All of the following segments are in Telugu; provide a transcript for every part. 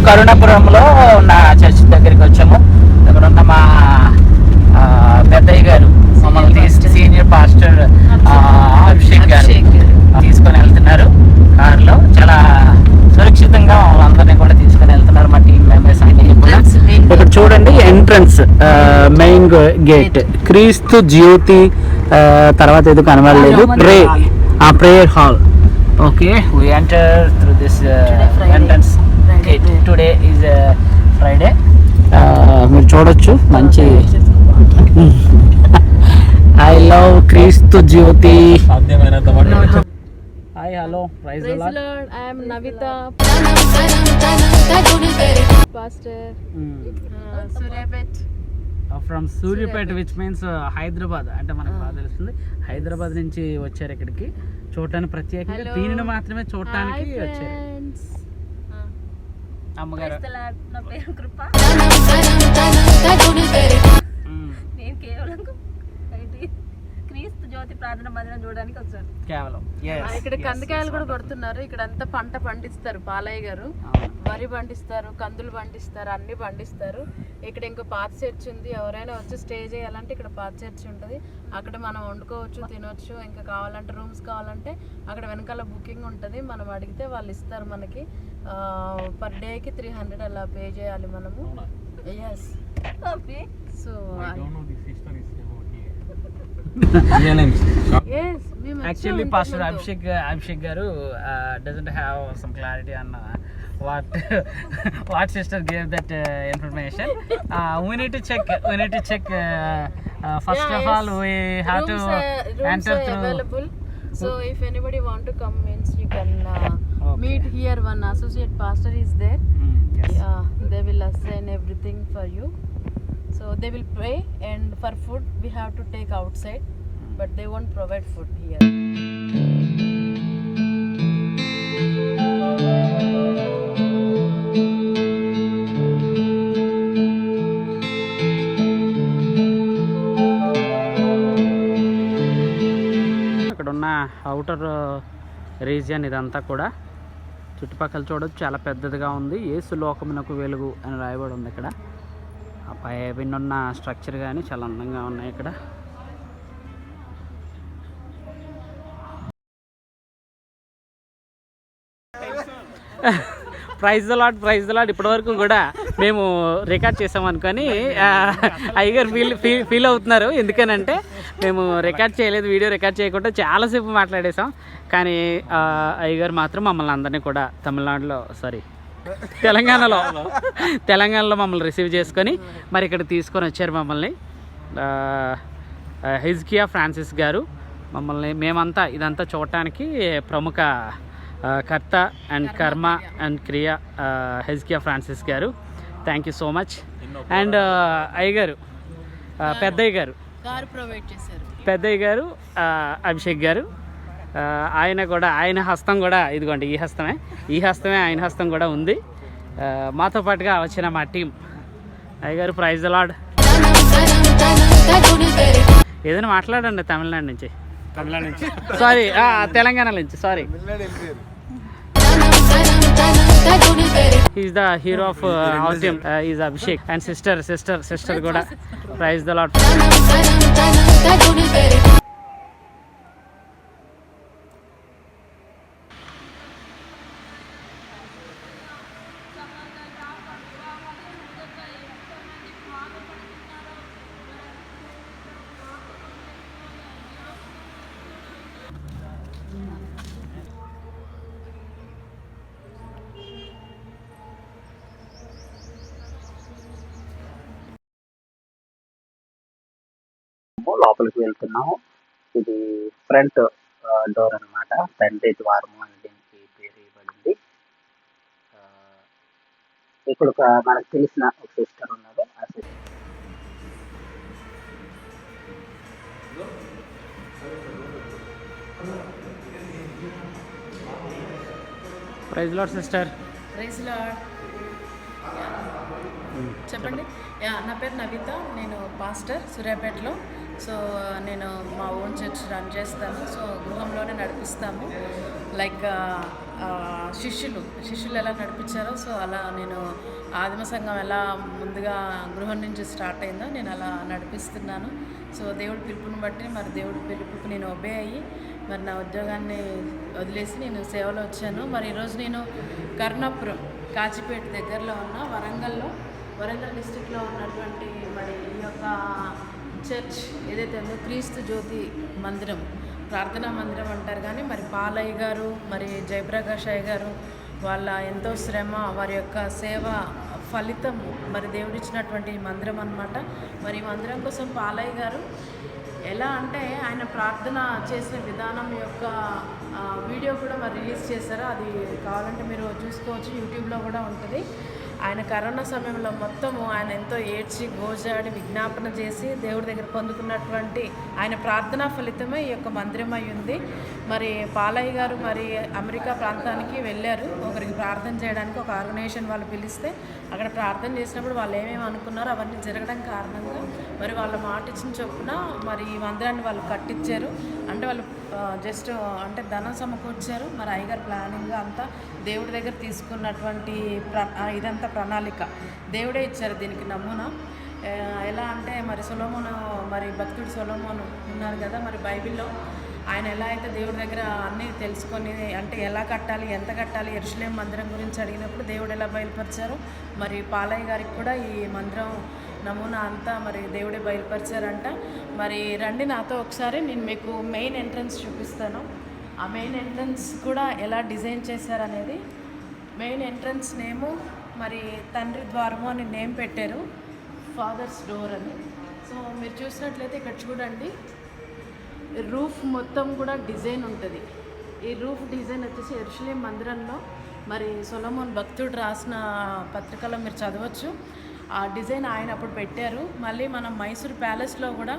కరుణాపురంలో ఉన్న చర్చ్ దగ్గరికి వచ్చాము. అక్కడ ఉన్న మా పెద్దయ్య గారు మమ్మల్ని సీనియర్ పాస్టర్ అభిషేక్ గారు తీసుకొని వెళ్తున్నారు కారులో. చాలా సురక్షితంగా వాళ్ళందరినీ కూడా తీసుకొని వెళ్తున్నారు మా టీం మెంబర్స్ అన్ని కూడా. ఇక్కడ చూడండి ఎంట్రన్స్ మెయిన్ గేట్ క్రీస్తు జ్యోతి, తర్వాత ఏదో కనబడలేదు, prayer hall. Okay, we enter through this entrance gate. Today is Friday. మీరు చూడొచ్చు మంచి I love Kreestu Jyothi. Hi, hello, praise the lord. I am Navita, pastor. Suryapet. From Suryapet, which means Hyderabad. అంటే మనకు బాగా తెలుస్తుంది, హైదరాబాద్ నుంచి వచ్చారు ఇక్కడికి చూడటానికి, ప్రత్యేకంగా దీనిని మాత్రమే చూడటానికి వచ్చారు. అమ్మగారు నా పేరు కృప. నేను కేవలం క్రీస్తు జ్యోతి ప్రార్థన మందిరం చూడడానికి వచ్చాను కేవలం. ఇక్కడ కందికాయలు కూడా కొడుతున్నారు. ఇక్కడ అంతా పంట పండిస్తారు. పాలయ్య గారు వరి పండిస్తారు, కందులు పండిస్తారు, అన్ని పండిస్తారు. ఇక్కడ ఇంకో పాత చర్చ్ ఉంది. ఎవరైనా వచ్చి స్టే చేయాలంటే ఇక్కడ పాత చర్చ్ ఉంటుంది. అక్కడ మనం వండుకోవచ్చు, తినొచ్చు. ఇంకా కావాలంటే రూమ్స్ కావాలంటే అక్కడ వెనకాల బుకింగ్ ఉంటుంది. మనం అడిగితే వాళ్ళు ఇస్తారు మనకి. పర్ డేకి 300 అలా పే చేయాలి మనము. Yes, so actually pastor Abhishek garu doesn't have some clarity on what sister gave that information. We need to check first of all we have to enter through available. So if anybody want to come means you can meet here. One associate pastor is there. Yes. They will assign everything for you. So they will pay, and for food we have to take outside, but they won't provide food here. ఇక్కడ ఉన్న అవుటర్ రీజియన్ ఇదంతా కూడా చుట్టుపక్కల చూడొచ్చు, చాలా పెద్దదిగా ఉంది. యేసు లోకమునకు వెలుగు అని రాయబడి ఉంది ఇక్కడ. పై విన్నున్న స్ట్రక్చర్ కానీ చాలా అందంగా ఉన్నాయి ఇక్కడ. Praise the lord. ఇప్పటివరకు కూడా మేము రికార్డ్ చేసాం అనుకొని అయ్యగారు ఫీల్ అవుతున్నారు. ఎందుకనంటే మేము రికార్డ్ చేయలేదు, వీడియో రికార్డ్ చేయకుండా చాలాసేపు మాట్లాడేసాం. కానీ అయ్యగారు మాత్రం మమ్మల్ని అందరినీ కూడా తెలంగాణలో మమ్మల్ని రిసీవ్ చేసుకొని మరి ఇక్కడ తీసుకొని వచ్చారు మమ్మల్ని. హెజ్కియా ఫ్రాన్సిస్ గారు మమ్మల్ని, మేమంతా ఇదంతా చూడటానికి ప్రముఖ కర్త అండ్ కర్మ అండ్ క్రియ హెజ్కియా ఫ్రాన్సిస్ గారు. Thank you so much. And అయ్యగారు, పెద్దయ్య గారు అభిషేక్ గారు, ఆయన హస్తం కూడా ఇదిగోండి, ఈ హస్తమే ఆయన హస్తం కూడా ఉంది. మాతో పాటుగా వచ్చిన మా టీం. అయ్యగారు, ప్రైజ్ ది లార్డ్. ఏదైనా మాట్లాడండి తమిళనాడు నుంచి, సారీ తెలంగాణ నుంచి, sorry. Is the hero of our team, is Abhishek. And sister కూడా. Praise the lord. లోపలికి వెళ్తున్నాము. ఇది ఫ్రంట్ డోర్ అనమాట, తండ్రి ద్వారము అని దీనికి పేరు ఇవ్వబడింది. ఇక్కడ మనకు తెలిసిన ఒక సిస్టర్ ఉన్నారు. ఆ sister praise lord sister. Praise lord. చెప్పండి. నా పేరు నవిత, నేను పాస్టర్ సూర్యాపేటలో. సో నేను మా ఓన్ చర్చ్ రన్ చేస్తాను. సో గృహంలోనే నడిపిస్తాము. లైక్ శిష్యులు ఎలా నడిపించారో సో అలా నేను ఆదిమ సంఘం ఎలా ముందుగా గృహం నుంచి స్టార్ట్ అయిందో నేను అలా నడిపిస్తున్నాను. సో దేవుడి పిలుపుని బట్టి మరి దేవుడి పిలుపుకి నేను ఒబే అయ్యి మరి నా ఉద్యోగాన్ని వదిలేసి నేను సేవలో వచ్చాను. మరి ఈరోజు నేను కర్ణాపురం కాచిపేట దగ్గరలో ఉన్న వరంగల్ డిస్టిక్లో ఉన్నటువంటి మరి ఈ యొక్క చర్చ్ ఏదైతే ఉందో క్రీస్తు జ్యోతి మందిరం, ప్రార్థనా మందిరం అంటారు. కానీ మరి పాలయ్య గారు మరి జయప్రకాష్ అయ్య గారు వాళ్ళ ఎంతో శ్రమ వారి యొక్క సేవ ఫలితం మరి దేవుడిచ్చినటువంటి మందిరం అన్నమాట. మరి ఈ మందిరం కోసం పాలయ్య గారు ఎలా అంటే ఆయన ప్రార్థన చేసిన విధానం యొక్క వీడియో కూడా మరి రిలీజ్ చేశారు. అది కావాలంటే మీరు చూసుకోవచ్చు, యూట్యూబ్లో కూడా ఉంటుంది. ఆయన కరోనా సమయంలో మొత్తము ఆయన ఎంతో ఏడ్చి గోజాడి విజ్ఞాపన చేసి దేవుడి దగ్గర పొందుకున్నటువంటి ఆయన ప్రార్థనా ఫలితమే ఈ యొక్క మందిరం అయి ఉంది. మరి పాలయ్య గారు మరి అమెరికా ప్రాంతానికి వెళ్ళారు ఒకరికి ప్రార్థన చేయడానికి. ఒక ఆర్గనైజేషన్ వాళ్ళు పిలిస్తే అక్కడ ప్రార్థన చేసినప్పుడు వాళ్ళు ఏమేమి అనుకున్నారో అవన్నీ జరగడం కారణంగా మరి వాళ్ళ మాట ఇచ్చిన చొప్పున మరి ఈ మందిరాన్ని వాళ్ళు కట్టించారు. అంటే వాళ్ళు జస్ట్ అంటే ధనం సమకూర్చారు. మరి అయ్యగారు ప్లానింగ్ అంతా దేవుడి దగ్గర తీసుకున్నటువంటి ఇదంతా ప్రణాళిక దేవుడే ఇచ్చారు దీనికి నమూనా. ఎలా అంటే మరి సొలొమోను మరి భక్తుడు సొలొమోను ఉన్నారు కదా మరి బైబిల్లో ఆయన ఎలా అయితే దేవుడి దగ్గర అన్నీ తెలుసుకొని అంటే ఎలా కట్టాలి ఎంత కట్టాలి యెరూషలేము మందిరం గురించి అడిగినప్పుడు దేవుడు ఎలా బయలుపరిచారు మరి పాలయ్య గారికి కూడా ఈ మందిరం నమూనా అంతా మరి దేవుడే బయలుపరిచారంట. మరి రండి నాతో ఒకసారి నేను మీకు మెయిన్ ఎంట్రన్స్ చూపిస్తాను. ఆ మెయిన్ ఎంట్రన్స్ కూడా ఎలా డిజైన్ చేశారనేది. మెయిన్ ఎంట్రన్స్ నేము మరి తండ్రి ద్వారము అని నేమ్ పెట్టారు, ఫాదర్స్ డోర్ అని. సో మీరు చూసినట్లయితే ఇక్కడ చూడండి, రూఫ్ మొత్తం కూడా డిజైన్ ఉంటుంది. ఈ రూఫ్ డిజైన్ వచ్చేసి యెరూషలేము మందిరంలో మరి సొలొమోన్ భక్తుడు రాసిన పత్రికలో మీరు చదవచ్చు. ఆ డిజైన్ ఆయన అప్పుడు పెట్టారు. మళ్ళీ మనం మైసూర్ ప్యాలెస్లో కూడా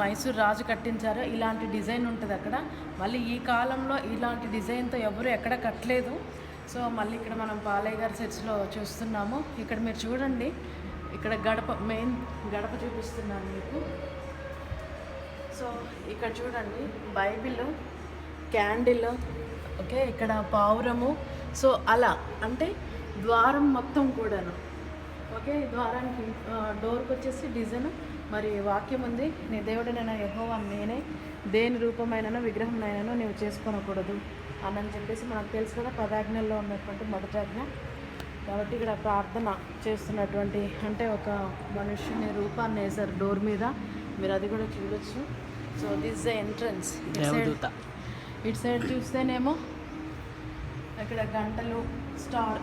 మైసూర్ రాజు కట్టించారు. ఇలాంటి డిజైన్ ఉంటుంది అక్కడ. మళ్ళీ ఈ కాలంలో ఇలాంటి డిజైన్తో ఎవరు ఎక్కడ కట్టలేదు. సో మళ్ళీ ఇక్కడ మనం పాలయ్య గారి చర్చిలో చూస్తున్నాము. ఇక్కడ మీరు చూడండి, ఇక్కడ మెయిన్ గడప చూపిస్తున్నాను మీకు. సో ఇక్కడ చూడండి బైబిల్, క్యాండిల్, ఓకే, ఇక్కడ పావురము. సో అలా అంటే ద్వారం మొత్తం కూడాను, ఓకే, ద్వారానికి డోర్కి వచ్చేసి డిజైన్ మరి వాక్యం ఉంది, నీ దేవుడనైనా యెహోవా నేనే, దేని రూపమైనను విగ్రహంనైనాను నీవు చేసుకొనకూడదు అని చెప్పేసి మనకు తెలుసు కదా, పదాజ్ఞల్లో ఉన్నటువంటి మొదటి ఆజ్ఞ. కాబట్టి ఇక్కడ ప్రార్థన చేస్తున్నటువంటి అంటే ఒక మనుషుని రూపాన్ని వేశారు డోర్ మీద, మీరు అది కూడా చూడొచ్చు. So this the entrance. ఇటు సైడ్ చూస్తేనేమో ఇక్కడ గంటలు,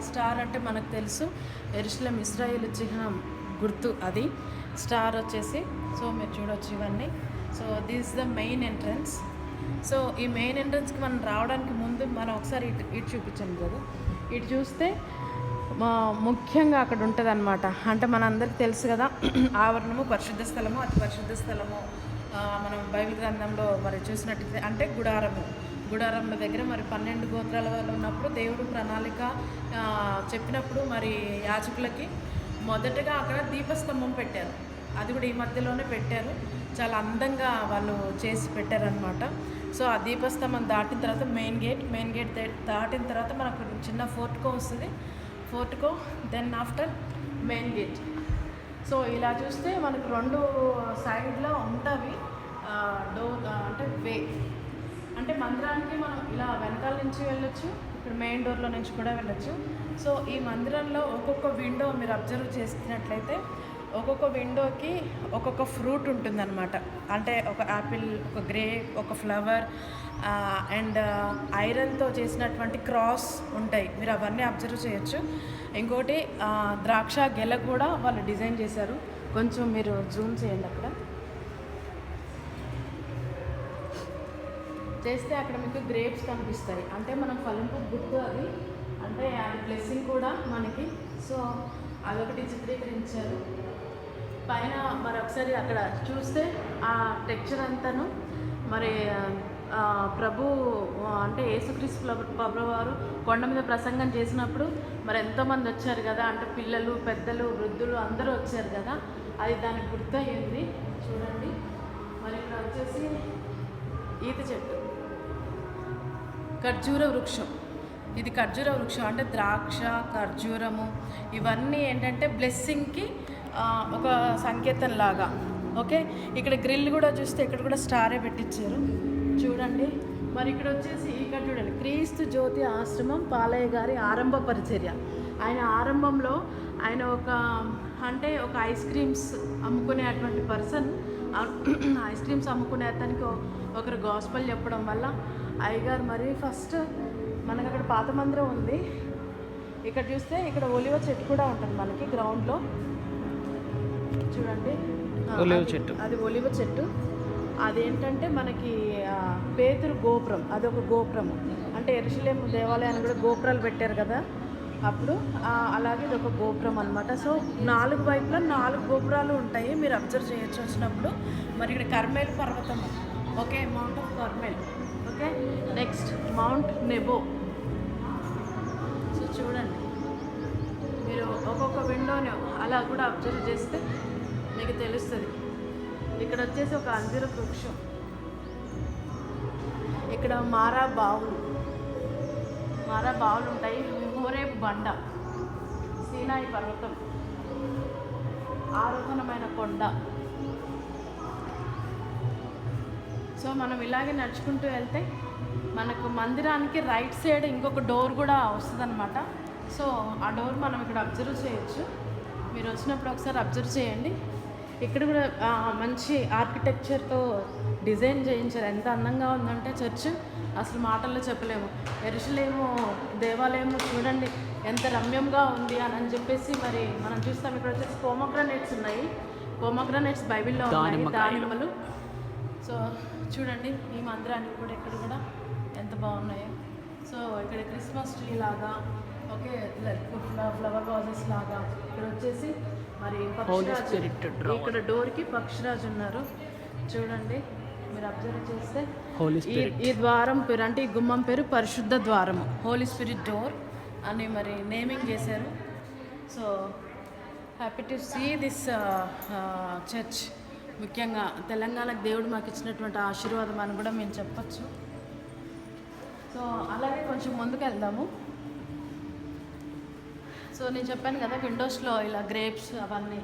స్టార్ అంటే మనకు తెలుసు యెరూషలేము ఇశ్రాయేలు చిహ్నం గుర్తు, అది స్టార్ వచ్చేసి. సో మీరు చూడొచ్చు ఇవన్నీ. So this the main entrance. So ఈ మెయిన్ ఎంట్రన్స్కి మనం రావడానికి ముందు మనం ఒకసారి ఇటు చూపించాను కదా, ఇటు చూస్తే ముఖ్యంగా అక్కడ ఉంటుంది అనమాట. అంటే మనందరికీ తెలుసు కదా, ఆవరణము పరిశుద్ధ స్థలము, అతి పరిశుద్ధ స్థలము. మనం బైబిల్ గ్రంథంలో మరి చూసినట్టు అంటే గుడారంలో దగ్గర మరి 12 గోత్రాల వాళ్ళు ఉన్నప్పుడు దేవుడు ప్రణాళిక చెప్పినప్పుడు మరి యాజకులకి మొదటగా అక్కడ దీపస్తంభం పెట్టారు. అది కూడా ఈ మధ్యలోనే పెట్టారు, చాలా అందంగా వాళ్ళు చేసి పెట్టారనమాట. సో ఆ దీపస్తంభం దాటిన తర్వాత మెయిన్ గేట్ దాటిన తర్వాత మనకు చిన్న ఫోర్ట్కో వస్తుంది, ఫోర్ట్కో then after main gate. So ఇలా చూస్తే మనకు 2 సైడ్లో ఉంటుంది డోర్ అంటే వే. అంటే మందిరానికి మనం ఇలా వెనకాల నుంచి వెళ్ళొచ్చు, ఇప్పుడు మెయిన్ డోర్లో నుంచి కూడా వెళ్ళొచ్చు. సో ఈ మందిరంలో ఒక్కొక్క విండో మీరు అబ్జర్వ్ చేసినట్లయితే ఒక్కొక్క విండోకి ఒక్కొక్క ఫ్రూట్ ఉంటుందన్నమాట. అంటే ఒక యాపిల్, ఒక గ్రేప్, ఒక ఫ్లవర్ అండ్ ఐరన్తో చేసినటువంటి క్రాస్ ఉంటాయి, మీరు అవన్నీ అబ్జర్వ్ చేయొచ్చు. ఇంకోటి ద్రాక్ష గెల కూడా వాళ్ళు డిజైన్ చేశారు. కొంచెం మీరు జూమ్ చేయండి, అక్కడ చేస్తే అక్కడ మీకు గ్రేప్స్ కనిపిస్తాయి. అంటే మనం ఫలింపు గుర్తు అది, అంటే అది బ్లెస్సింగ్ కూడా మనకి. సో అదొకటి చిత్రీకరించారు పైన. మరి ఒకసారి అక్కడ చూస్తే ఆ టెక్చర్ అంతాను మరి ప్రభు అంటే యేసుక్రీస్తు ప్రభు వారు కొండ మీద ప్రసంగం చేసినప్పుడు మరి ఎంతోమంది వచ్చారు కదా, అంటే పిల్లలు, పెద్దలు, వృద్ధులు అందరూ వచ్చారు కదా, అది దానికి గుర్తయింది. చూడండి ఇక్కడ వచ్చేసి ఈత చెట్టు, ఖర్జూర వృక్షం. ఇది ఖర్జూర వృక్షం అంటే ద్రాక్ష, ఖర్జూరము ఇవన్నీ ఏంటంటే బ్లెస్సింగ్కి ఒక సంకేతం లాగా. ఓకే, ఇక్కడ గ్రిల్ కూడా చూస్తే ఇక్కడ కూడా స్టారే పెట్టించారు చూడండి. మరి ఇక్కడ వచ్చేసి ఇక్కడ చూడండి, క్రీస్తు జ్యోతి ఆశ్రమం పాలయ్య గారి ఆరంభ పరిచర్య. ఆయన ఆరంభంలో ఆయన ఒక ఐస్ క్రీమ్స్ అమ్ముకునే అటువంటి పర్సన్, ఐస్ క్రీమ్స్ అమ్ముకునే అతనికి ఒకరు గాస్పల్ చెప్పడం వల్ల అయ్యగారు మరి ఫస్ట్ మనకు అక్కడ పాత మందిరం ఉంది. ఇక్కడ చూస్తే ఇక్కడ ఒలివ చెట్టు కూడా ఉంటుంది మనకి గ్రౌండ్లో చూడండి. అది ఒలివ చెట్టు. అదేంటంటే మనకి పేతురు గోపురం, అదొక గోపురము. అంటే యెరూషలేము దేవాలయాన్ని కూడా గోపురాలు పెట్టారు కదా అప్పుడు, అలాగే ఇది ఒక గోపురం అనమాట. సో 4 వైపులా 4 గోపురాలు ఉంటాయి, మీరు అబ్జర్వ్ చేయొచ్చు వచ్చినప్పుడు. మరి ఇక్కడ కర్మేల్ పర్వతము, okay, mount of Carmel. Okay, next mount Nebo. So చూడండి, మీరు ఒక్కొక్క విండోని అలా కూడా అబ్జర్వ్ చేస్తే మీకు తెలుస్తుంది. ఇక్కడ వచ్చేసి ఒక అంజూర వృక్షం, ఇక్కడ మారా బావులు ఉంటాయి. హోరేబ్ బండ, సీనాయి పర్వతం, ఆరోహణమైన కొండ. సో మనం ఇలాగే నడుచుకుంటూ వెళ్తే మనకు మందిరానికి రైట్ సైడ్ ఇంకొక డోర్ కూడా వస్తుందన్నమాట. సో ఆ డోర్ మనం ఇక్కడ అబ్జర్వ్ చేయొచ్చు. మీరు వచ్చినప్పుడు ఒకసారి అబ్జర్వ్ చేయండి. ఇక్కడ కూడా మంచి ఆర్కిటెక్చర్తో డిజైన్ చేయించారు. ఎంత అందంగా ఉందంటే చర్చ్ అసలు మాటల్లో చెప్పలేము. యెరూషలేము దేవాలయము చూడండి ఎంత రమ్యంగా ఉంది అని చెప్పేసి మరి మనం చూస్తాం. ఇక్కడ వచ్చేసి పోమోగ్రానేట్స్ ఉన్నాయి. పోమోగ్రానేట్స్ బైబిల్లో ఉన్నాయి, దానిమ్మలు. సో చూడండి ఈ మందిరానికి కూడా ఇక్కడ కూడా ఎంత బాగున్నాయో. సో ఇక్కడ క్రిస్మస్ ట్రీ లాగా, ఓకే, ఫ్లవర్ వాజెస్ లాగా. ఇక్కడ వచ్చేసి మరి పక్షిరాజు, ఇక్కడ డోర్కి పక్షిరాజు ఉన్నారు చూడండి. మీరు అబ్జర్వ్ చేస్తే ఈ ద్వారం పేరు అంటే ఈ గుమ్మం పేరు పరిశుద్ధ ద్వారము, హోలీ స్పిరిట్ డోర్ అని మరి నేమింగ్ చేశారు. So happy to see this church. ముఖ్యంగా తెలంగాణకు దేవుడు మాకు ఇచ్చినటువంటి ఆశీర్వాదం అని కూడా మేము చెప్పచ్చు. సో అలాగే కొంచెం ముందుకు వెళ్దాము. సో నేను చెప్పాను కదా విండోస్లో ఇలా గ్రేప్స్ అవన్నీ,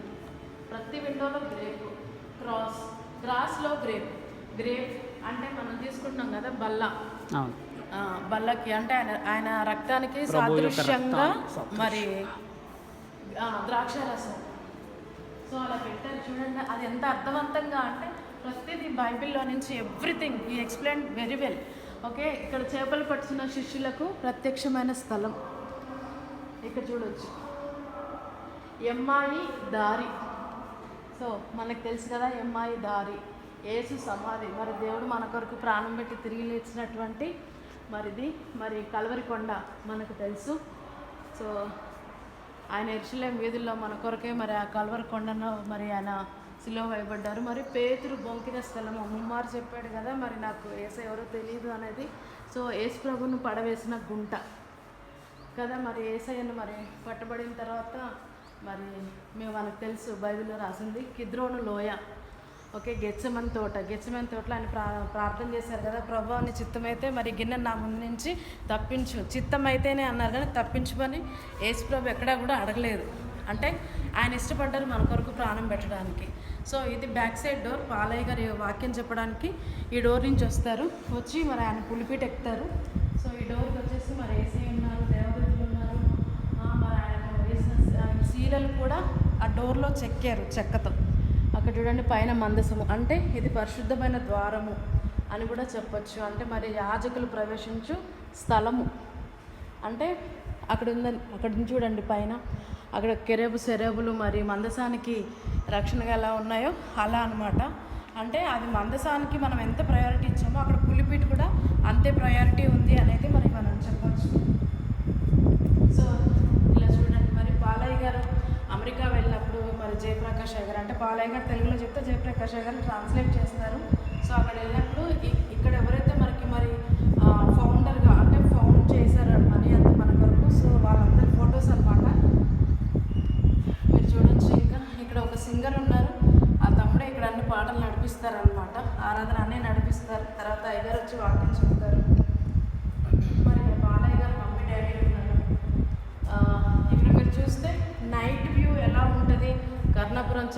ప్రతి విండోలో గ్రేప్, గ్రాస్లో గ్రేప్ అంటే మనం తీసుకుంటున్నాం కదా బల్లకి అంటే ఆయన రక్తానికి సాదృశ్యంగా మరి ద్రాక్షారసం. సో అలా పెట్టారు చూడండి. అది ఎంత అర్థవంతంగా అంటే ప్రతిదీ బైబిల్లో నుంచి ఎవ్రీథింగ్ ఈ ఎక్స్ప్లెయిన్ వెరీ వెల్. ఓకే, ఇక్కడ చేపలు పట్టుకున్న శిష్యులకు ప్రత్యక్షమైన స్థలం ఇక్కడ చూడవచ్చు. ఎమ్మాయి దారి. సో మనకు తెలుసు కదా ఎమ్మాయి దారి, యేసు సమాధి. మరి దేవుడు మన కొరకు ప్రాణం పెట్టి తిరిగి లేచినటువంటి మరిది మరి కల్వరి కొండ మనకు తెలుసు. సో ఆయన యెరూషలేము వీధుల్లో మన కొరకే మరి ఆ కల్వరి కొండను మరి ఆయన సిలువ వేయబడ్డారు. మరి పేతురు బొంకిన స్థలము ముమ్మారు చెప్పాడు కదా మరి నాకు యేసు ఎవరో తెలియదు అనేది. సో యేసు ప్రభువును పడవేసిన గుంట కదా. మరి యేసయ్యను మరి పట్టబడిన తర్వాత మరి మనకు తెలుసు బైబిల్లో రాసింది కిద్రోను లోయ. ఓకే, గెత్సెమని తోటలో ఆయన ప్రార్థన చేశారు కదా, ప్రభువా నీ చిత్తమైతే మరి గిన్నె నా ముందు నుంచి తప్పించు, చిత్తం అయితేనే అన్నారు కానీ తప్పించుమని యేసు ప్రభు ఎక్కడా కూడా అడగలేదు. అంటే ఆయన ఇష్టపడ్డారు మన కొరకు ప్రాణం పెట్టడానికి. సో ఇది బ్యాక్ సైడ్ డోర్. పాలయ్య గారి వాక్యం చెప్పడానికి ఈ డోర్ నుంచి వస్తారు, వచ్చి మరి ఆయన పులిపీట ఎక్కుతారు. సో ఈ డోర్కి వచ్చేసి మరి ఏసీ ఉన్నారు, దేవదూతలు ఉన్నారు. మరి ఆయన వేసిన శీలలు కూడా ఆ డోర్లో చెక్కతో. అక్కడ చూడండి పైన మందసము, అంటే ఇది పరిశుద్ధమైన ద్వారము అని కూడా చెప్పచ్చు. అంటే మరి యాజకులు ప్రవేశించు స్థలము అంటే అక్కడ ఉందని. అక్కడ చూడండి పైన అక్కడ సెరేబులు మరి మందసానికి రక్షణగా ఎలా ఉన్నాయో అలా అనమాట. అంటే అది మందసానికి మనం ఎంత ప్రయారిటీ ఇచ్చామో అక్కడ పులిపీట కూడా అంతే ప్రయారిటీ ఉంది అనేది మరి మనం చెప్పచ్చు. సో ఇలా చూడండి మరి పాలయ్య గారు అమెరికా వెళ్ళినప్పుడు మరి జయప్రకాష్ అయ్యగారు, అంటే పాలయ్య గారు తెలుగులో చెప్తే జయప్రకాష్ అయ్యగారు ట్రాన్స్లేట్ చేస్తారు. సో అక్కడ వెళ్ళినప్పుడు ఇక్కడ ఎవరైతే మనకి మరి ఫౌండర్గా అంటే ఫౌండ్ చేశారు మనీ అంత మన కొరకు, సో వాళ్ళందరి ఫొటోస్ అనమాట. మీరు చూడొచ్చు. ఇంకా ఇక్కడ ఒక సింగర్ ఉన్నారు, ఆ తమ్ముడే ఇక్కడ అన్ని పాటలు నడిపిస్తారనమాట, ఆరాధన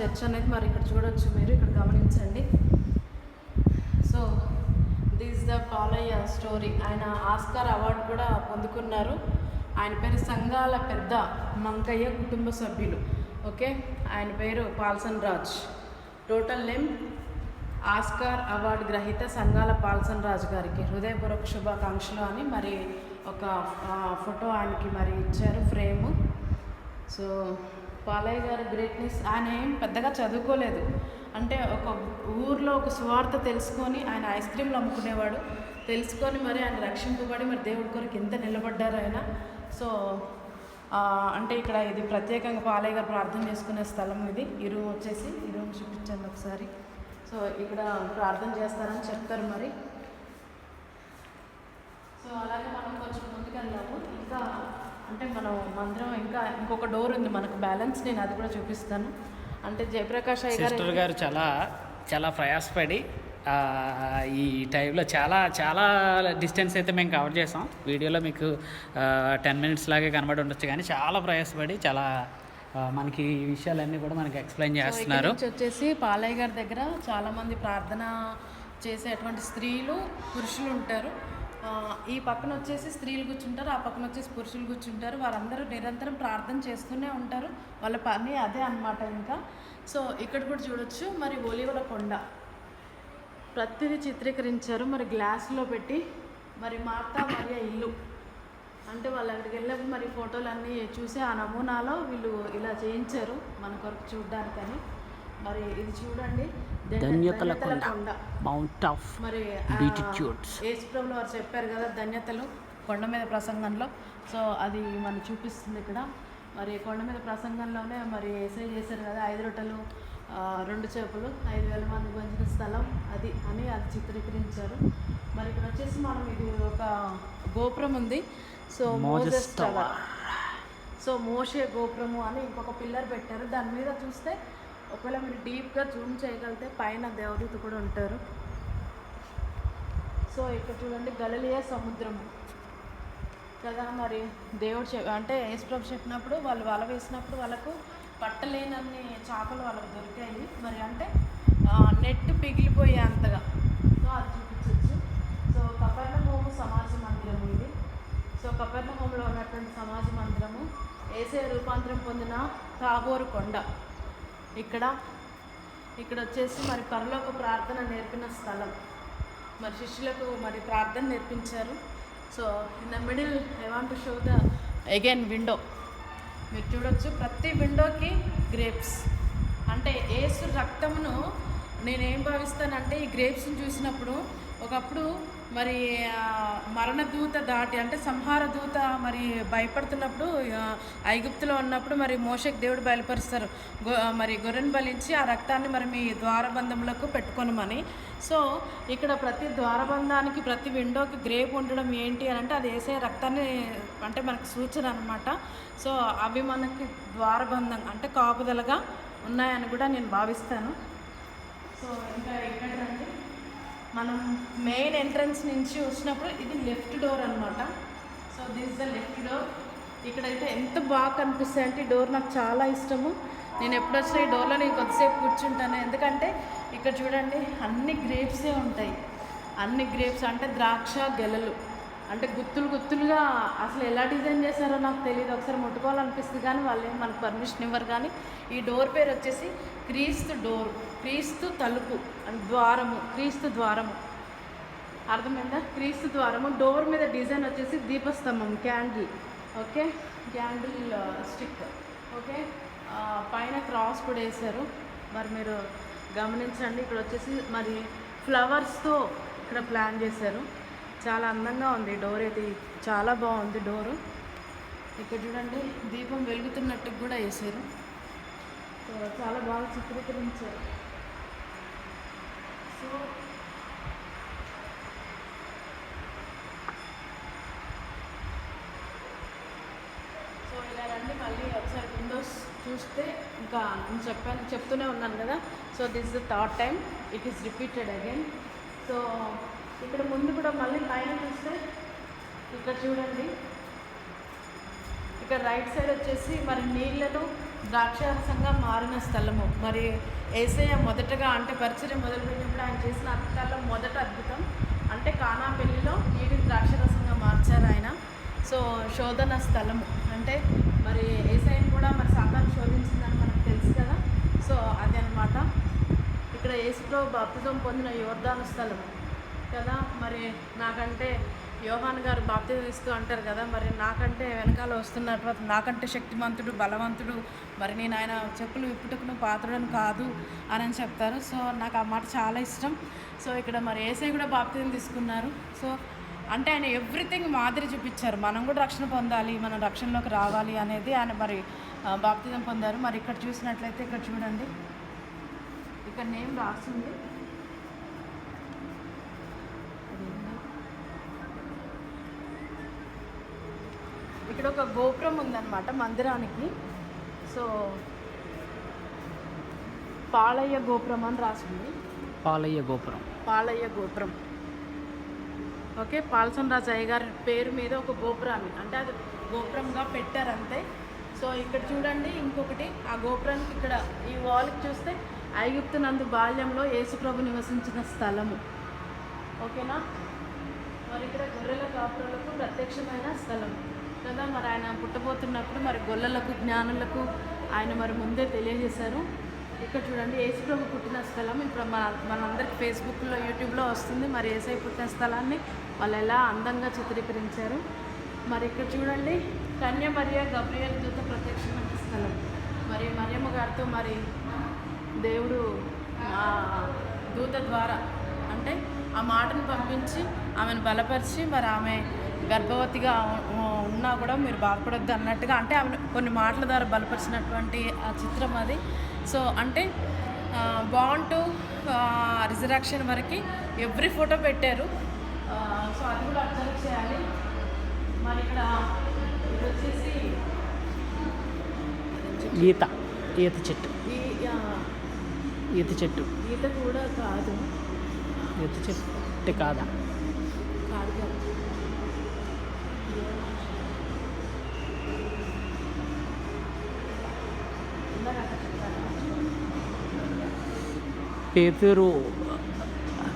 చర్చ్ అనేది మరి ఇక్కడ చూడొచ్చు మీరు, ఇక్కడ గమనించండి. So this the Palaiah story. ఆయన ఆస్కార్ అవార్డు కూడా పొందుకున్నారు. ఆయన పేరు సంఘాల పెద్ద మంకయ్య కుటుంబ సభ్యులు. ఓకే, ఆయన పేరు Paulson Raj. Total name Oscar award గ్రహీత సంఘాల పాల్సన్ రాజు గారికి హృదయపూర్వక శుభాకాంక్షలు అని మరి ఒక ఫోటో ఆయనకి మరి ఇచ్చారు, ఫ్రేము. సో పాలయ్య గారి గ్రేట్నెస్, ఆయన ఏం పెద్దగా చదువుకోలేదు. అంటే ఒక ఊర్లో ఒక సువార్త తెలుసుకొని ఆయన ఐస్ క్రీమ్లు అమ్ముకునేవాడు. తెలుసుకొని మరి ఆయన రక్షింపబడి మరి దేవుడి కొరకు ఎంత నిలబడ్డారు ఆయన. సో అంటే ఇక్కడ ఇది ప్రత్యేకంగా పాలయ్య గారు ప్రార్థన చేసుకునే స్థలం ఇది. ఈ రూమ్ వచ్చేసి, ఈ రూమ్ చూపించండి ఒకసారి. సో ఇక్కడ ప్రార్థన చేస్తారని చెప్తారు మరి. సో అలాగే మనం కొంచెం ముందుకు వెళ్దాము. ఇంకా అంటే మనం మందిరం ఇంకా ఇంకొక డోర్ ఉంది మనకు బ్యాలెన్స్, నేను అది కూడా చూపిస్తాను. అంటే జయప్రకాష్ అయ్య సిస్టర్ గారు చాలా చాలా ప్రయాసపడి ఈ టైంలో చాలా చాలా డిస్టెన్స్ అయితే మేము కవర్ చేసాం. వీడియోలో మీకు 10 minutes లాగే కనబడి ఉండొచ్చు, కానీ చాలా ప్రయాసపడి చాలా మనకి ఈ విషయాలన్నీ కూడా మనకి ఎక్స్ప్లెయిన్ చేస్తున్నారు. వచ్చేసి పాలయ్య గారి దగ్గర చాలామంది ప్రార్థన చేసేటువంటి స్త్రీలు పురుషులు ఉంటారు. ఈ పక్కన వచ్చేసి స్త్రీలు కూర్చుంటారు, ఆ పక్కన వచ్చేసి పురుషులు కూర్చుంటారు. వారందరూ నిరంతరం ప్రార్థన చేస్తూనే ఉంటారు, వాళ్ళ పని అదే అన్నమాట. ఇంకా సో ఇక్కడ కూడా చూడొచ్చు మరి ఒలివల కొండ ప్రతిదీ చిత్రీకరించారు మరి గ్లాసులో పెట్టి. మరి మార్తా మరియా ఇల్లు అంటే వాళ్ళు అక్కడికి వెళ్ళినప్పుడు మరి ఫోటోలు అన్నీ చూసి ఆ నమూనాలో వీళ్ళు ఇలా చేయించారు మన కొరకు చూడడానికని. మరి ఇది చూడండి, ధన్యతల కొండ, మౌంట్ ఆఫ్ మరి బీటిట్యూడ్స్. యేసుప్రభులు వారు చెప్పారు కదా ధన్యతలు కొండ మీద ప్రసంగంలో. సో అది మనం చూపిస్తుంది ఇక్కడ. మరి కొండ మీద ప్రసంగంలోనే మరి ఏసై చేశారు కదా, 5 రొట్టెలు 2 చేపలు 5,000 మంది పంచిన స్థలం అది అని అది చిత్రీకరించారు. మరి ఇక్కడ వచ్చేసి మనం ఇది ఒక గోపురం ఉంది. సో మోసెస్ టవర్, సో మోషే గోపురము అని ఇంకొక పిల్లర్ పెట్టారు. దాని మీద చూస్తే ఒకవేళ మీరు డీప్గా జూమ్ చేయగలిగితే పైన దేవదూత కూడా ఉంటారు. సో ఇక్కడ చూడండి గలిలయ సముద్రము కదా. మరి దేవుడు అంటే యేసుప్రభు చెప్పినప్పుడు వాళ్ళు వల వేసినప్పుడు వాళ్ళకు పట్టలేనన్ని చేపలు వాళ్ళకు దొరికాయి. మరి అంటే నెట్ పిగిలిపోయే అంతగా. సో అది చూపించవచ్చు. సో కపెర్నహూము సమాజ మందిరము ఇది. సో కపెర్నహూములో ఉన్నటువంటి సమాజ మందిరము యేసయ్య రూపాంతరం పొందిన తాబోరు కొండ. ఇక్కడ వచ్చేసి మరి పరలోక ప్రార్థన నేర్పిన స్థలం. మరి శిష్యులకు మరి ప్రార్థన నేర్పించారు. So in the middle I want to show the again window. మీరు చూడొచ్చు ప్రతి విండోకి గ్రేప్స్. అంటే యేసు రక్తమును నేనేం భావిస్తానంటే ఈ గ్రేప్స్ని చూసినప్పుడు ఒకప్పుడు మరి మరణదూత దాటి అంటే సంహార దూత మరి భయపడుతున్నప్పుడు ఐగుప్తులో ఉన్నప్పుడు మరి మోషేకి దేవుడు బయలుపరుస్తారు మరి గొర్రెను బలించి ఆ రక్తాన్ని మరి మీ ద్వారబంధములకు పెట్టుకొనమని. సో ఇక్కడ ప్రతి ద్వారబంధానికి ప్రతి విండోకి గ్రేప్ ఉండడం ఏంటి అని అంటే అది వేసే రక్తాన్ని అంటే మనకు సూచన అనమాట. సో అవి మనకి ద్వారబంధం అంటే కాపుదలగా ఉన్నాయని కూడా నేను భావిస్తాను. సో ఇంకా ఇక్కడ రండి, మనం మెయిన్ ఎంట్రన్స్ నుంచి వచ్చినప్పుడు ఇది లెఫ్ట్ డోర్ అనమాట. So this the left door. ఇక్కడైతే ఎంత బాగా కనిపిస్తాయి అంటే ఈ డోర్ నాకు చాలా ఇష్టము. నేను ఎప్పుడు వచ్చినా ఈ డోర్లో నేను కొద్దిసేపు కూర్చుంటాను. ఎందుకంటే ఇక్కడ చూడండి అన్ని గ్రేప్సే ఉంటాయి. అన్ని గ్రేప్స్ అంటే ద్రాక్ష గెలలు అంటే గుత్తులుగా అసలు ఎలా డిజైన్ చేశారో నాకు తెలియదు. ఒకసారి ముట్టుకోవాలనిపిస్తుంది కానీ వాళ్ళు ఏం మనకు పర్మిషన్ ఇవ్వరు. కానీ ఈ డోర్ పేరు వచ్చేసి క్రీస్తు డోర్, క్రీస్తు తలుపు అండ్ ద్వారము, క్రీస్తు ద్వారము. అర్థమైందా? క్రీస్తు ద్వారము. డోర్ మీద డిజైన్ వచ్చేసి దీపస్తంభం, candle. Okay, candlestick. Okay, పైన క్రాస్ కూడా వేశారు. మరి మీరు గమనించండి, ఇక్కడ వచ్చేసి మరి ఫ్లవర్స్తో ఇక్కడ ప్లాన్ చేశారు. చాలా అందంగా ఉంది డోర్ అయితే, చాలా బాగుంది డోరు. ఇక్కడ చూడండి దీపం వెలుగుతున్నట్టు కూడా వేసారు. సో చాలా బాగా చిత్రీకరించారు. సో ఇలా రండి, మళ్ళీ ఒకసారి విండోస్ చూస్తే ఇంకా నేను చెప్తూనే ఉన్నాను కదా. So this is the third time it is repeated again. So ఇక్కడ ముందు కూడా మళ్ళీ పైన చూస్తే ఇక్కడ చూడండి, ఇక్కడ రైట్ సైడ్ వచ్చేసి మరి నీళ్లను ద్రాక్షారసంగా మారిన స్థలము. మరి యేసయ్య మొదటగా అంటే పరిచర్య మొదలుపెట్టినప్పుడు ఆయన చేసిన అద్భుతాల్లో మొదటి అద్భుతం అంటే కానా పెళ్లిలో నీటిని ద్రాక్షరసంగా మార్చారు ఆయన. సో శోధన స్థలము అంటే మరి యేసయ్యను కూడా మరి సాతాను శోధించిందని మనకు తెలుసు కదా. సో అది అనమాట. ఇక్కడ యేసుప్రభు బాప్తిజం పొందిన యోర్దాను స్థలము కదా. మరి నాకంటే యోహాన్ గారు బాప్తిజం ఇస్తూ అంటారు కదా, మరి నాకంటే వెనకాల వస్తున్నటువంటి నాకంటే శక్తిమంతుడు బలవంతుడు, మరి నేను ఆయన చెప్పులు విప్పుటకును పాత్రుడను కాదు అని చెప్తారు. సో నాకు ఆ మాట చాలా ఇష్టం. సో ఇక్కడ మరి యేసయ్య కూడా బాప్తిజం తీసుకున్నారు. సో అంటే ఆయన ఎవ్రీథింగ్ మాదిరి చూపించారు. మనం కూడా రక్షణ పొందాలి, మనం రక్షణలోకి రావాలి అనేది ఆయన మరి బాప్తిజం పొందారు. మరి ఇక్కడ చూసినట్లయితే ఇక్కడ చూడండి, ఇక్కడ నేమ్ రాస్తుంది. ఇక్కడ ఒక గోపురం ఉందన్నమాట మందిరానికి. సో పాలయ్య గోపురం అని రాసింది. పాలయ్య గోపురం, పాలయ్య గోపురం. ఓకే, పాల్సన్ రాజు అయ్య గారి పేరు మీద ఒక గోపురాన్ని అంటే అది గోపురంగా పెట్టారంతే. సో ఇక్కడ చూడండి ఇంకొకటి, ఆ గోపురానికి ఇక్కడ ఈ వాల్కి చూస్తే ఐగుప్తు నందు బాల్యంలో యేసుప్రభు నివసించిన స్థలము. ఓకేనా. మరి ఇక్కడ గొర్రెల కాపురులకు ప్రత్యక్షమైన స్థలం కదా. మరి ఆయన పుట్టబోతున్నప్పుడు మరి గొల్లలకు జ్ఞానులకు ఆయన మరి ముందే తెలియజేశారు. ఇక్కడ చూడండి యేసుప్రభు పుట్టిన స్థలం ఇప్పుడు మనందరికి ఫేస్బుక్లో యూట్యూబ్లో వస్తుంది. మరి యేసయ్య పుట్టిన స్థలాన్ని వాళ్ళు ఎలా అందంగా చిత్రీకరించారు. మరి ఇక్కడ చూడండి కన్య మరియ గబ్రియల్ దూత ప్రత్యక్షమైన స్థలం. మరి మరియమ్మ గారితో మరి దేవుడు ఆ దూత ద్వారా అంటే ఆ మాటను పంపించి ఆమెను బలపరిచి మరి ఆమె గర్భవతిగా ఉన్నా కూడా మీరు బాధపడొద్దు అన్నట్టుగా అంటే ఆమె కొన్ని మాటల ద్వారా బలపరిచినటువంటి ఆ చిత్రం అది. సో అంటే బాండ్ టు రిజరాక్షన్ వరకు ఎవ్రీ ఫోటో పెట్టారు. సో అది కూడా అబ్జర్వ్ చేయాలి. మరి ఇక్కడ ఇది వచ్చేసి ఈత చెట్టు, ఈత చెట్టు, ఈత కూడా కాదు, ఈత చెట్టు కాదా? కాదు కాదు.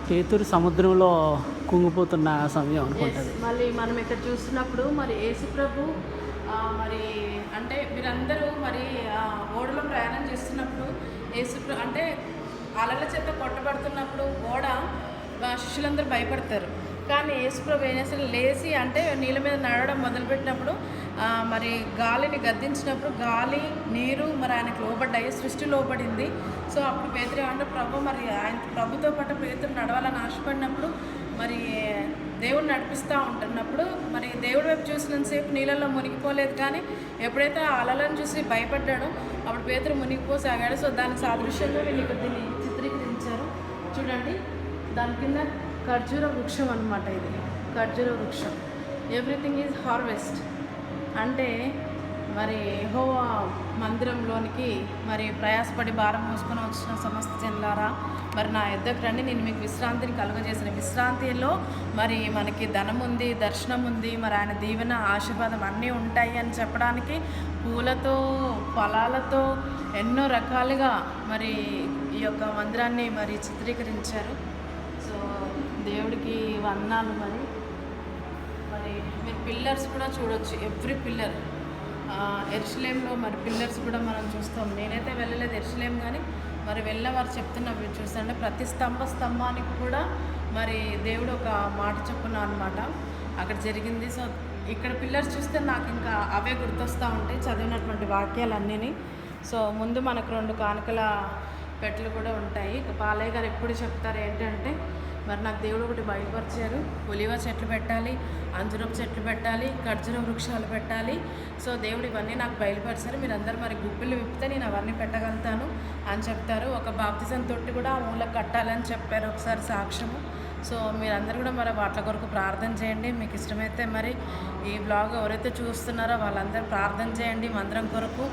పేతురు సముద్రంలో కుంగిపోతున్న సమయం అనుకుంటుంది. మళ్ళీ మనం ఇక్కడ చూస్తున్నప్పుడు మరి యేసుప్రభు మరి అంటే మీరందరూ మరి ఓడలో ప్రయాణం చేస్తున్నప్పుడు యేసుప్రభు అంటే అలల చేత కొట్టబడుతున్నప్పుడు ఓడ శిష్యులందరూ భయపడతారు. కానీ యేసుప్రభు ఏం చేస్తారు, లేచి అంటే నీళ్ళ మీద నడవడం మొదలుపెట్టినప్పుడు మరి గాలిని గద్దించినప్పుడు గాలి నీరు మరి ఆయనకు లోబడ్డాయి, సృష్టి లోబడింది. సో అప్పుడు పేతురు అంటే ప్రభు మరి ఆయన ప్రభుతో పాటు పేతురు నడవాలని ఆశపడినప్పుడు మరి దేవుడు నడిపిస్తూ ఉంటున్నప్పుడు మరి దేవుడి వైపు చూసినంతసేపు నీళ్ళల్లో మునిగిపోలేదు. కానీ ఎప్పుడైతే ఆ అలలను చూసి భయపడ్డాడో అప్పుడు పేతురు మునిగిపోసాగాడు. సో దానికి సాదృశ్యంగా వీళ్ళు దీన్ని చిత్రీకరించారు. చూడండి దాని కింద ఖర్జూర వృక్షం అనమాట. ఇది ఖర్జూర వృక్షం. ఎవ్రీథింగ్ ఈజ్ హార్వెస్ట్ అంటే మరి యెహోవా మందిరంలోనికి మరి ప్రయాసపడి భారం మోసుకొని వచ్చిన సమస్త జనులారా మరి నా యొద్దకు రండి, నేను మీకు విశ్రాంతిని కలుగజేసిన. విశ్రాంతిలో మరి మనకి ధనం ఉంది, దర్శనం ఉంది, మరి ఆయన దీవెన ఆశీర్వాదం అన్నీ ఉంటాయి అని చెప్పడానికి పూలతో ఫలాలతో ఎన్నో రకాలుగా మరి ఈ యొక్క మందిరాన్ని మరి చిత్రీకరించారు. సో దేవుడికి వందనాలు. మరి మీరు పిల్లర్స్ కూడా చూడొచ్చు. ఎవ్రీ పిల్లర్ యెరూషలేంలో మరి పిల్లర్స్ కూడా మనం చూస్తాం. నేనైతే వెళ్ళలేదు యెరూషలేం, కానీ మరి వెళ్ళేవారు చెప్తున్నవి చూస్తుంటే ప్రతి స్తంభానికి కూడా మరి దేవుడు ఒక మాట చెప్పున్నా అనమాట అక్కడ జరిగింది. సో ఇక్కడ పిల్లర్స్ చూస్తే నాకు ఇంకా అవే గుర్తొస్తూ ఉంటాయి చదివినటువంటి వాక్యాలన్నీ. సో ముందు మనకు 2 కానుకల పెట్టెలు కూడా ఉంటాయి. పాలయ్య గారు ఎప్పుడు చెప్తారు ఏంటంటే మరి నాకు దేవుడు ఒకటి బయలుపరిచారు, ఒలివ చెట్లు పెట్టాలి, అంజురపు చెట్లు పెట్టాలి, ఖర్జూర వృక్షాలు పెట్టాలి. సో దేవుడు ఇవన్నీ నాకు బయలుపరిచారు, మీరందరూ మరి గుప్పిళ్ళు విప్పితే నేను అవన్నీ పెట్టగలుగుతాను అని చెప్తారు. ఒక బాప్తిజం తొట్టి కూడా ఆ మూలకు కట్టాలని చెప్పారు ఒకసారి సాక్ష్యము. సో మీరందరూ కూడా మరి వాటి కొరకు ప్రార్థన చేయండి. మీకు ఇష్టమైతే మరి ఈ బ్లాగ్ ఎవరైతే చూస్తున్నారో వాళ్ళందరూ ప్రార్థన చేయండి మందిరం కొరకు.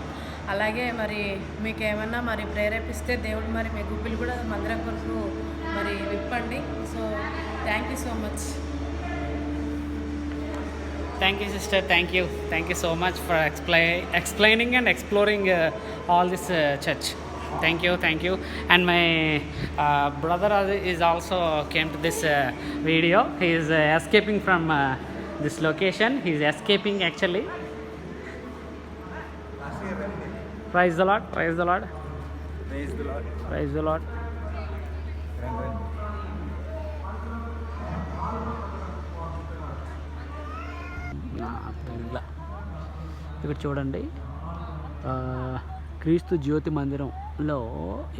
అలాగే మరి మీకు ఏమన్నా మరి ప్రేరేపిస్తే దేవుడు మరి మీ గుప్పిలు కూడా మందిరం కొరకు మరి విప్పండి. So thank you so much. Thank you, sister. Thank you so much for explaining and exploring all this church. Thank you. And my brother is also came to this video. He is escaping from this location. He is escaping actually. Praise the Lord. ఇక్కడ చూడండి, క్రీస్తు జ్యోతి మందిరంలో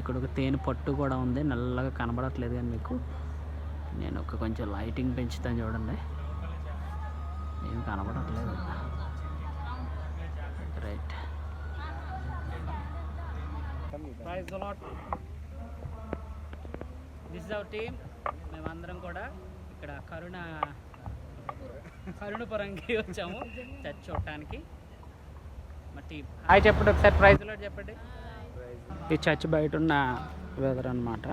ఇక్కడ ఒక తేనె పట్టు కూడా ఉంది. నల్లగా కనబడట్లేదు కానీ మీకు నేను కొంచెం లైటింగ్ పెంచుతాను చూడండి, ఏం కనబడట్లేదు. Right. Praise the lord. This is our team. మేమందరం కూడా ఇక్కడ కరుణపురంకి వచ్చాము చర్చ్ చూడటానికి. మా టీం హాయ్ చెప్పండి ఒకసారి. ప్రైజ్ ది లార్డ్ చెప్పండి. ఈ చర్చ్ బయట ఉన్న వెదర్ అనమాట.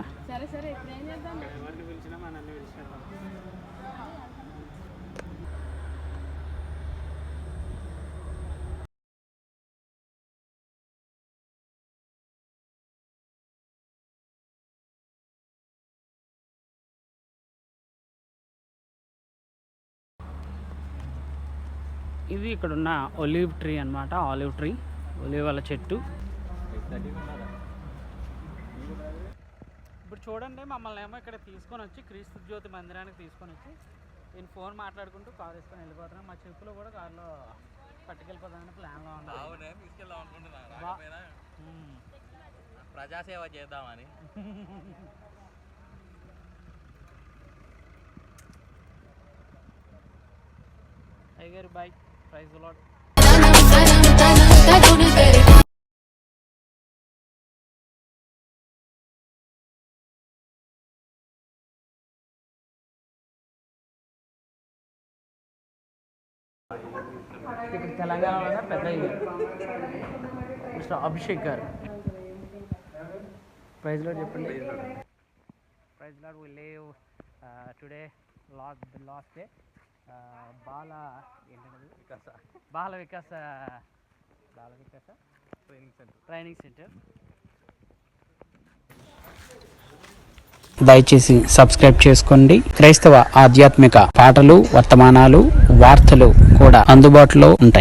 ఇది ఇక్కడ ఉన్న ఒలివ్ ట్రీ అనమాట. ఒలివల చెట్టు. ఇప్పుడు చూడండి, మమ్మల్ని ఏమో ఇక్కడ తీసుకొని వచ్చి క్రీస్తు జ్యోతి మందిరానికి తీసుకొని వచ్చి నేను ఫోన్ మాట్లాడుకుంటూ కార్ వేసుకొని వెళ్ళిపోతున్నాను. మా చెప్పులు కూడా కారులో పట్టుకెళ్ళిపోతామని ప్లాన్లో ఉన్నాను. ప్రజాసేవ చేద్దామని. అయ్యగారు బాయ్. Praise the lord. ఇక్కడ తెలంగాణలో పెద్ద mister Abhishek garu. Praise lord చెప్పండి. Praise lord. We live today last day Bala Vikasa training centre. దయచేసి సబ్స్క్రైబ్ చేసుకోండి. క్రైస్తవ ఆధ్యాత్మిక పాటలు, వర్తమానాలు, వార్తలు కూడా అందుబాటులో ఉంటాయి.